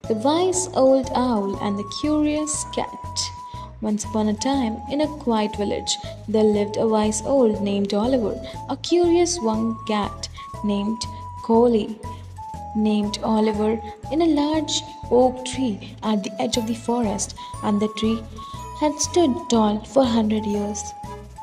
The Wise Old Owl and the Curious Cat. Once upon a time, in a quiet village, there lived a wise old named Oliver, a curious young cat named Collie, named Oliver, in a large oak tree at the edge of the forest, and the tree had stood tall for 100 years.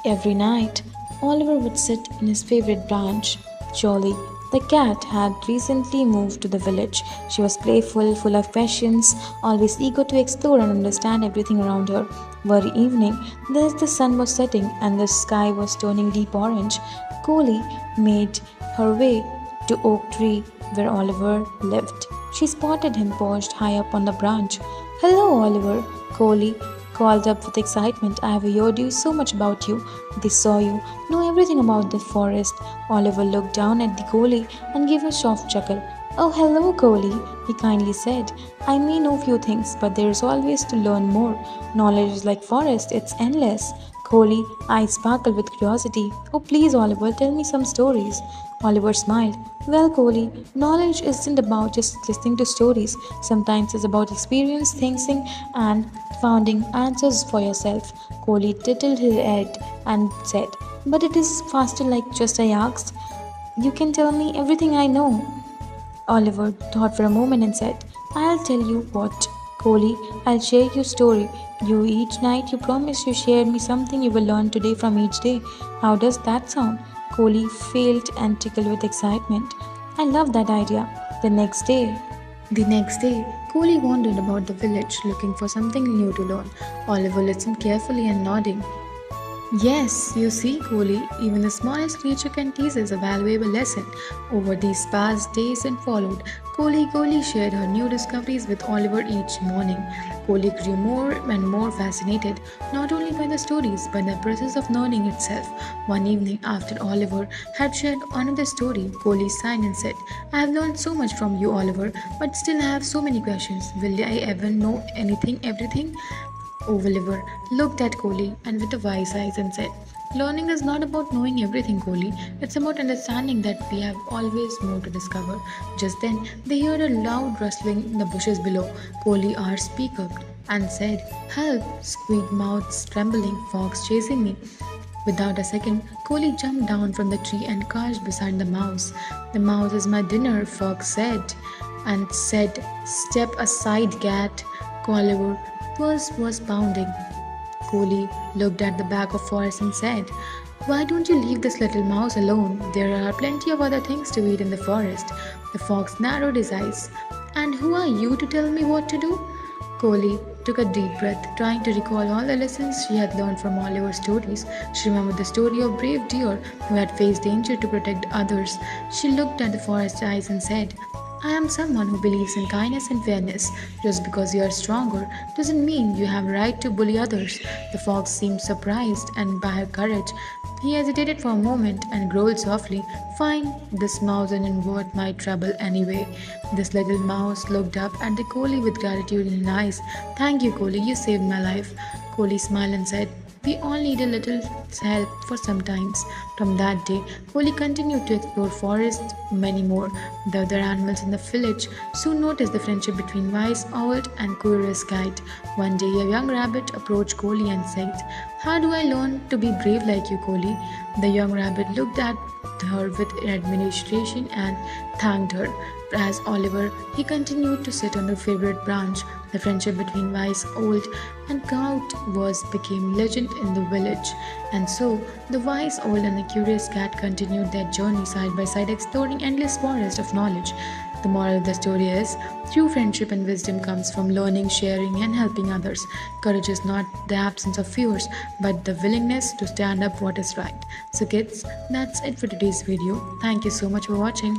Every night, Oliver would sit in his favorite branch. Jolly, the cat, had recently moved to the village. She was playful, full of passions, always eager to explore and understand everything around her. One evening, as the sun was setting and the sky was turning deep orange, Collie made her way to Oak Tree where Oliver lived. She spotted him perched high up on the branch. "Hello, Oliver," Collie called up with excitement. "I have heard you so much about you. They saw you, know everything about the forest." Oliver looked down at the Collie and gave a soft chuckle. "Oh, hello, Collie," he kindly said. "I may know few things, but there is always to learn more. Knowledge is like forest, it's endless." Collie eyes sparkled with curiosity. "Oh, please, Oliver, tell me some stories." Oliver smiled. "Well, Coley, knowledge isn't about just listening to stories. Sometimes it's about experience, thinking, and finding answers for yourself." Coley titled his head and said, "But it is faster like just I asked. You can tell me everything I know." Oliver thought for a moment and said, "I'll tell you what, Coley, I'll share your story. You each night you promise you share me something you will learn today from each day. How does that sound?" Coley failed and tickled with excitement. "I love that idea." The next day, Coley wandered about the village looking for something new to learn. Oliver listened carefully and nodding. "Yes, you see, Coley, even the smallest creature can teach us a valuable lesson." Over these past days and followed, Coley shared her new discoveries with Oliver each morning. Coley grew more and more fascinated, not only by the stories, but the process of learning itself. One evening, after Oliver had shared another story, Coley sighed and said, "I have learned so much from you, Oliver, but still I have so many questions. Will I ever know everything?" Oliver looked at Coley and with wise eyes and said, "Learning is not about knowing everything, Coley. It's about understanding that we have always more to discover." Just then, they heard a loud rustling in the bushes below. Coley ears speak up and said, "Help!" squeaked mouths trembling, "Fox chasing me." Without a second, Coley jumped down from the tree and crouched beside the mouse. "The mouse is my dinner," Fox said, "Step aside, cat." Oliver pulse was pounding. Coley looked at the back of forest and said, "Why don't you leave this little mouse alone? There are plenty of other things to eat in the forest." The fox narrowed his eyes. "And who are you to tell me what to do?" Coley took a deep breath, trying to recall all the lessons she had learned from Oliver's stories. She remembered the story of brave deer who had faced danger to protect others. She looked at the forest's eyes and said, "I am someone who believes in kindness and fairness. Just because you are stronger doesn't mean you have a right to bully others." The fox seemed surprised and by her courage. He hesitated for a moment and growled softly, "Fine, this mouse isn't worth my trouble anyway." This little mouse looked up at the Coley with gratitude in his eyes. "Thank you, Coley, you saved my life." Coley smiled and said, "We all need a little help for sometimes." From that day, Coley continued to explore forests many more. The other animals in the village soon noticed the friendship between wise owl and curious cat. One day, a young rabbit approached Coley and said, "How do I learn to be brave like you, Coley?" The young rabbit looked at her with admiration and thanked her. As Oliver, he continued to sit on the favorite branch. The friendship between wise old and cow was became legend in the village. And so, the wise old and the curious cat continued their journey side by side, exploring endless forest of knowledge. The moral of the story is, true friendship and wisdom comes from learning, sharing, and helping others. Courage is not the absence of fears, but the willingness to stand up what is right. So kids, that's it for today's video. Thank you so much for watching.